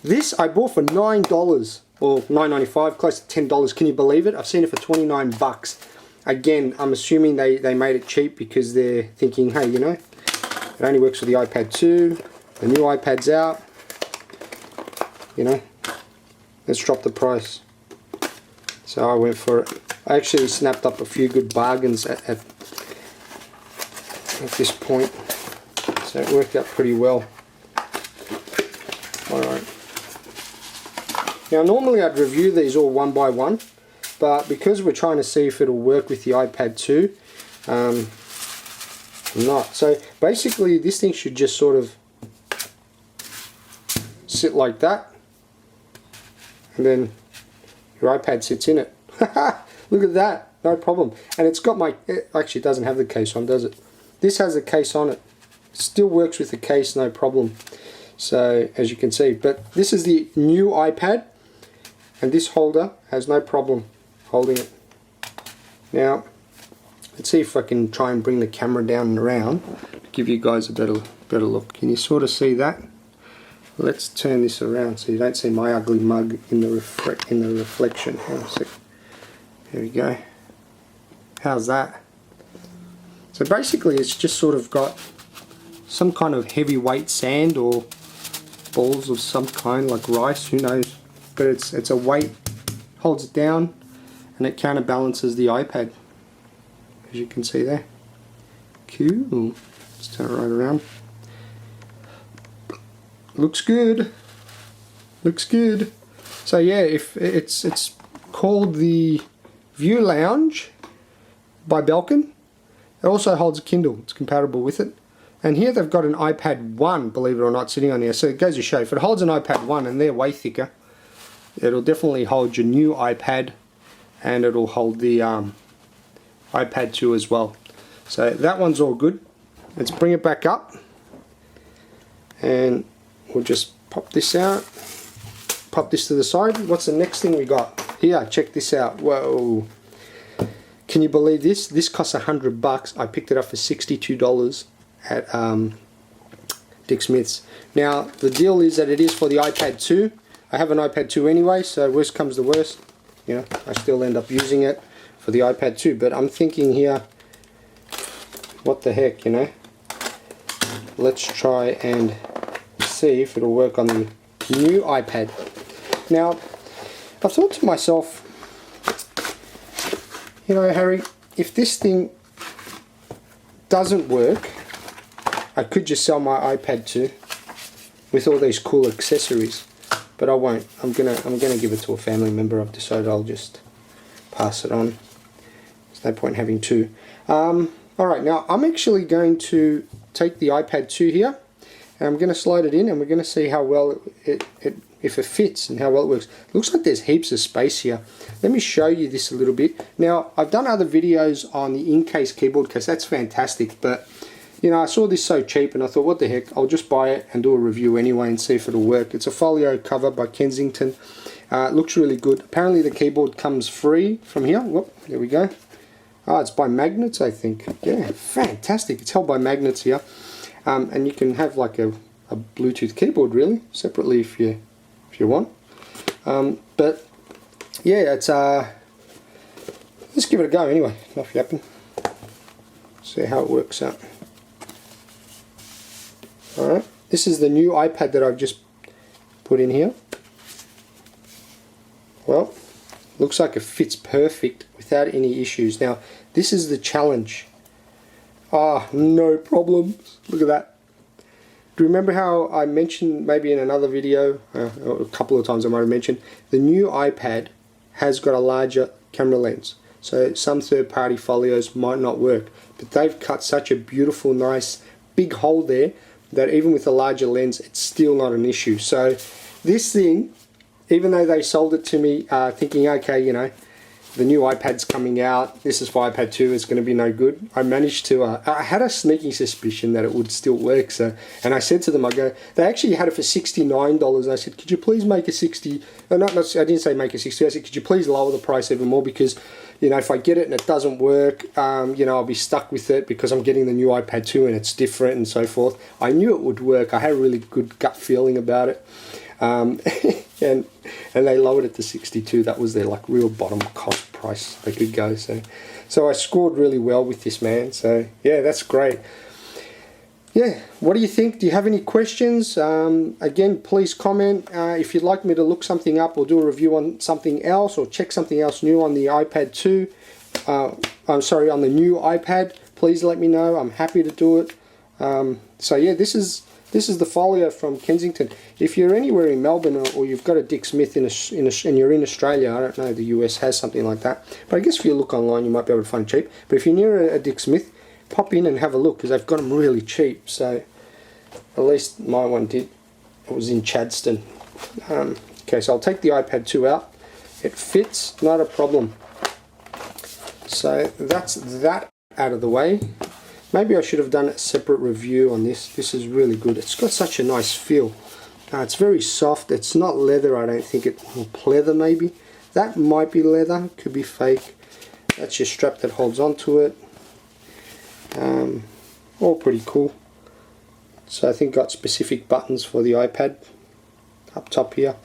This I bought for $9 or $9.95, close to $10. Can you believe it? I've seen it for 29 bucks. Again, I'm assuming they made it cheap because they're thinking, hey, you know, it only works for the iPad 2. The new iPad's out. You know, let's drop the price. So I went for it. I actually snapped up a few good bargains at this point. So it worked out pretty well. Alright. Now normally I'd review these all one by one, but because we're trying to see if it'll work with the iPad 2, I'm not. So basically this thing should just sort of sit like that, and then your iPad sits in it. Look at that, no problem. And it's got my, actually it doesn't have the case on, does it? This has a case on it. Still works with the case, no problem. So as you can see, but this is the new iPad, and this holder has no problem holding it. Now let's see if I can try and bring the camera down and around to give you guys a better look. Can you sort of see that? Let's turn this around so you don't see my ugly mug in the reflection. Hang on a sec. There we go. How's that? So basically it's just sort of got some kind of heavyweight sand or balls of some kind, like rice, who knows, but it's a weight, holds it down, and it counterbalances the iPad, as you can see there. Cool. Let's turn it right around. Looks good. Looks good. So yeah, if it's called the View Lounge by Belkin. It also holds a Kindle. It's compatible with it. And here they've got an iPad 1, believe it or not, sitting on there. So it goes to show, if it holds an iPad 1, and they're way thicker, it'll definitely hold your new iPad, and it'll hold the iPad 2 as well. So that one's all good. Let's bring it back up, and we'll just pop this out, pop this to the side. What's the next thing we got? Here, check this out. Whoa. Can you believe this? This costs $100. I picked it up for $62 at Dick Smith's. Now the deal is that it is for the iPad 2. I have an iPad 2 anyway, so worst comes to worst, you know, I still end up using it for the iPad 2. But I'm thinking here, what the heck, you know? Let's try and see if it'll work on the new iPad. Now, I've thought to myself, you know, Harry, if this thing doesn't work, I could just sell my iPad 2 with all these cool accessories, but I won't. I'm gonna give it to a family member. I've decided I'll just pass it on. There's no point having two. Alright, now I'm actually going to take the iPad 2 here, and I'm going to slide it in, and we're going to see how well if it fits and how well it works. It looks like there's heaps of space here. Let me show you this a little bit. Now, I've done other videos on the in-case keyboard case. That's fantastic, but you know, I saw this so cheap and I thought, what the heck, I'll just buy it and do a review anyway and see if it'll work. It's a folio cover by Kensington. It looks really good. Apparently the keyboard comes free from here. Whoop, there we go. It's by magnets, I think. Yeah, fantastic. It's held by magnets here. And you can have like a Bluetooth keyboard really, separately if you want. But yeah, it's let's give it a go anyway. Enough yapping. See how it works out. Alright, this is the new iPad that I've just put in here. Well, looks like it fits perfect without any issues. Now, this is the challenge. No problems. Look at that. Do you remember how I mentioned maybe in another video, a couple of times I might have mentioned, the new iPad has got a larger camera lens. So some third-party folios might not work, but they've cut such a beautiful, nice, big hole there that even with a larger lens, it's still not an issue. So this thing, even though they sold it to me thinking, okay, you know, the new iPad's coming out, this is for iPad 2, it's going to be no good. I managed to, I had a sneaking suspicion that it would still work. So, and I said to them, they actually had it for $69. And I said, could you please make a 60, I didn't say make a 60, I said, could you please lower the price even more, because, you know, if I get it and it doesn't work, you know, I'll be stuck with it because I'm getting the new iPad 2 and it's different and so forth. I knew it would work. I had a really good gut feeling about it. and they lowered it to 62. That was their like real bottom cost price they could go. So I scored really well with this, man. So yeah, that's great. Yeah, what do you think? Do you have any questions? Again, please comment. If you'd like me to look something up or do a review on something else or check something else new on the iPad 2, I'm sorry, on the new iPad, please let me know. I'm happy to do it. So yeah, this is the folio from Kensington. If you're anywhere in Melbourne or you've got a Dick Smith and you're in Australia, I don't know, the US has something like that. But I guess if you look online, you might be able to find it cheap. But if you're near a Dick Smith, pop in and have a look, because they've got them really cheap. So at least my one did. It was in Chadstone. Okay, so I'll take the iPad 2 out. It fits, not a problem. So that's that out of the way. Maybe I should have done a separate review on this. This is really good. It's got such a nice feel. It's very soft. It's not leather, I don't think. Pleather maybe. That might be leather, could be fake. That's your strap that holds onto it. All pretty cool. So I think got specific buttons for the iPad up top here.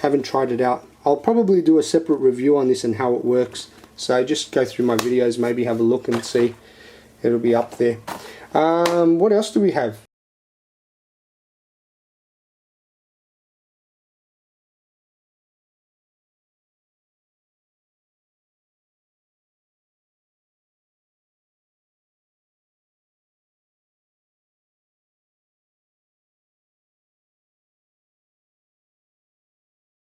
Haven't tried it out. I'll probably do a separate review on this and how it works. So just go through my videos, maybe have a look and see. It'll be up there. What else do we have?